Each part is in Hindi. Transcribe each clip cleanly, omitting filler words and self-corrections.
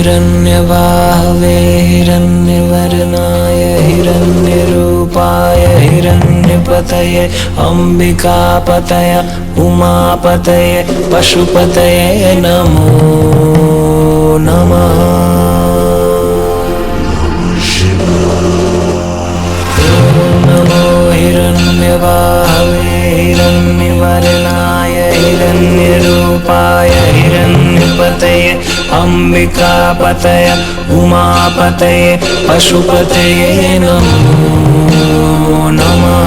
हिरण्यबाहवे हिरण्यवर्णाय हिरण्यरूपाय हिरण्यपतये अम्बिकापतये उमापतये पशुपतये नमो नमः। हिरण्यबाहवे हिरण्यवर्णाय हिरण्यरूपाय हिरण्यपतये अम्बिकापतये उमापतये पशुपतये नमो नमः।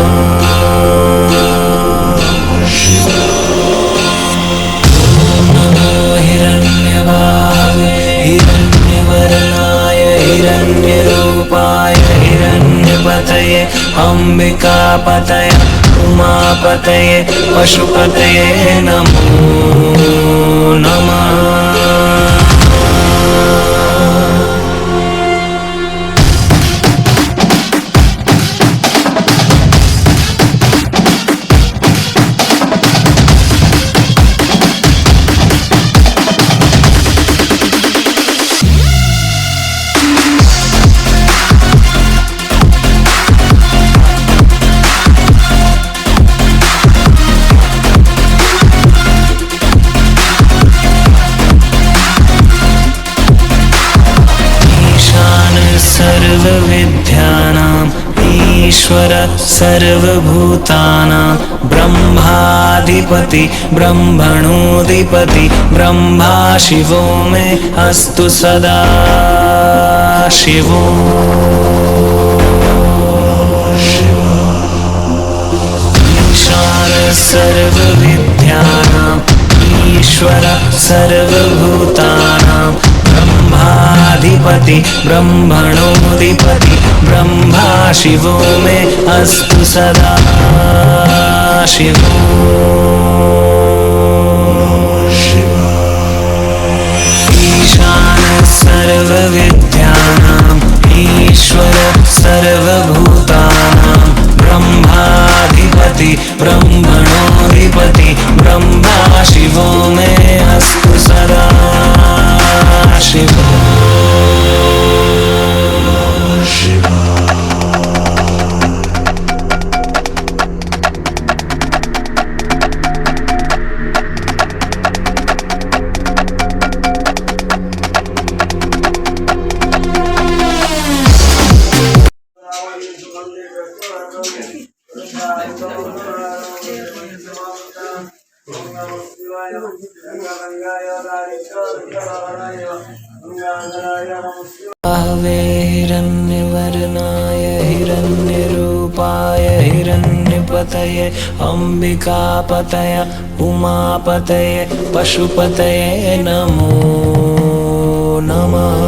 हिरण्यबाहवे हिरण्यवर्णाय हिरण्यरूपाय हिरण्यपतये अम्बिकापतये उमापतये पशुपतये नमो नमः। सर्वविद्यानां ईश्वर सर्वभूतानां ब्रह्माधिपति ब्रह्मणोऽधिपति ब्रह्मा शिवो मे अस्तु सदा शिवो। ईशान सर्वविद्यानां ईश्वर सर्वभूतानां ब्रह्माधिपति ब्रह्मणोऽधिपति ब्रह्मा शिवो मे अस्तु सदा शिवो। ईशान सर्वविद्यानां ईश्वर सर्वभूतानां ब्रह्माधिपति ब्रह्मणोऽधिपति ब्रह्मा शिवो मे अस्तु सदा शिवो। हिरण्यवर्णाय हिरण्यरूपाय हिरण्यपतये अम्बिकापतये उमापतये पशुपतये नमो नमः।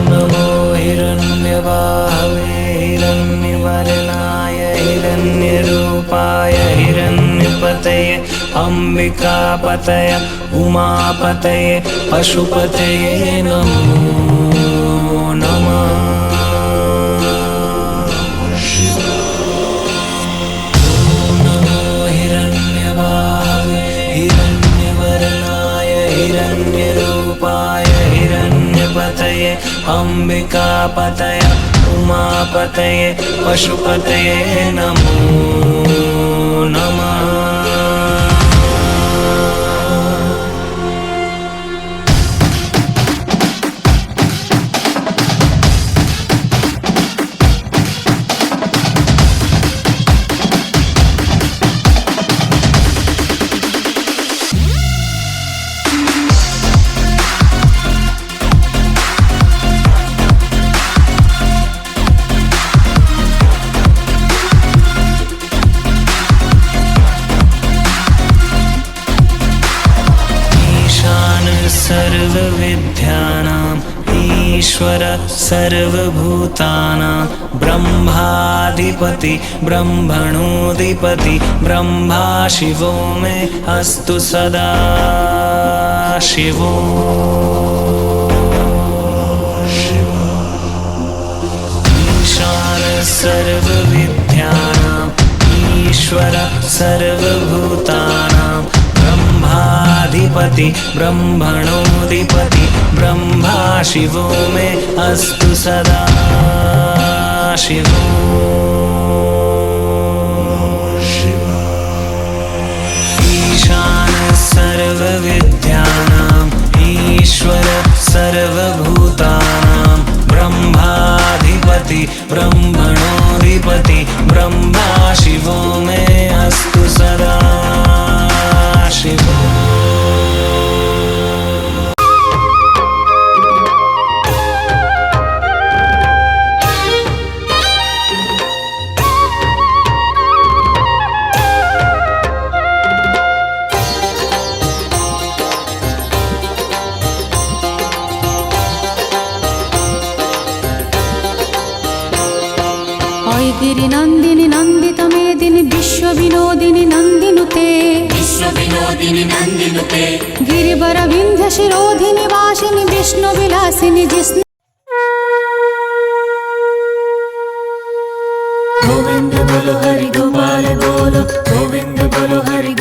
नमो हिरण्यबाहवे हिरण्यवर्णाय हिरण्यरूपाय हिरण्यपतये अम्बिकापतये उमापतये पशुपतये नमो नमः। नमो हिरण्यबाहवे हिरण्यवर्णाय हिरण्यरूपाय हिरण्यपतये अम्बिकापतये उमापतये पशुपतये नमो नमः। सर्वविद्यानां ईश्वर सर्वभूतानां ब्रह्माधिपति ब्रह्मणोऽधिपति ब्रह्मा शिवो मे अस्तु सदा शिवो। ईशान सर्वविद्यानां ईश्वर सर्वभूतानां ब्रह्मा ब्रह्माधिपति ब्रह्मणोऽधिपति ब्रह्मा शिवो मे अस्तु सदा शिवो ईशानः सर्वविद्यानाम् ईश्वर सर्वभूतानां ब्रह्माधिपति ब्रह्मणोऽधिपति ब्रह्मा शिवो मे अस्तु सदा शिवो गिरिनन्दिनि नन्दित मेदिनि विश्वविनोदिनि नन्दिनुते विश्वविनोदिनि नन्दिनुते गिरिवरविन्ध्यशिरोधिनि वासिनि विष्णुविलासिनि जिस्नि गोविंद बोलो हरि गोपाल बोलो गोविंद बोलो हरि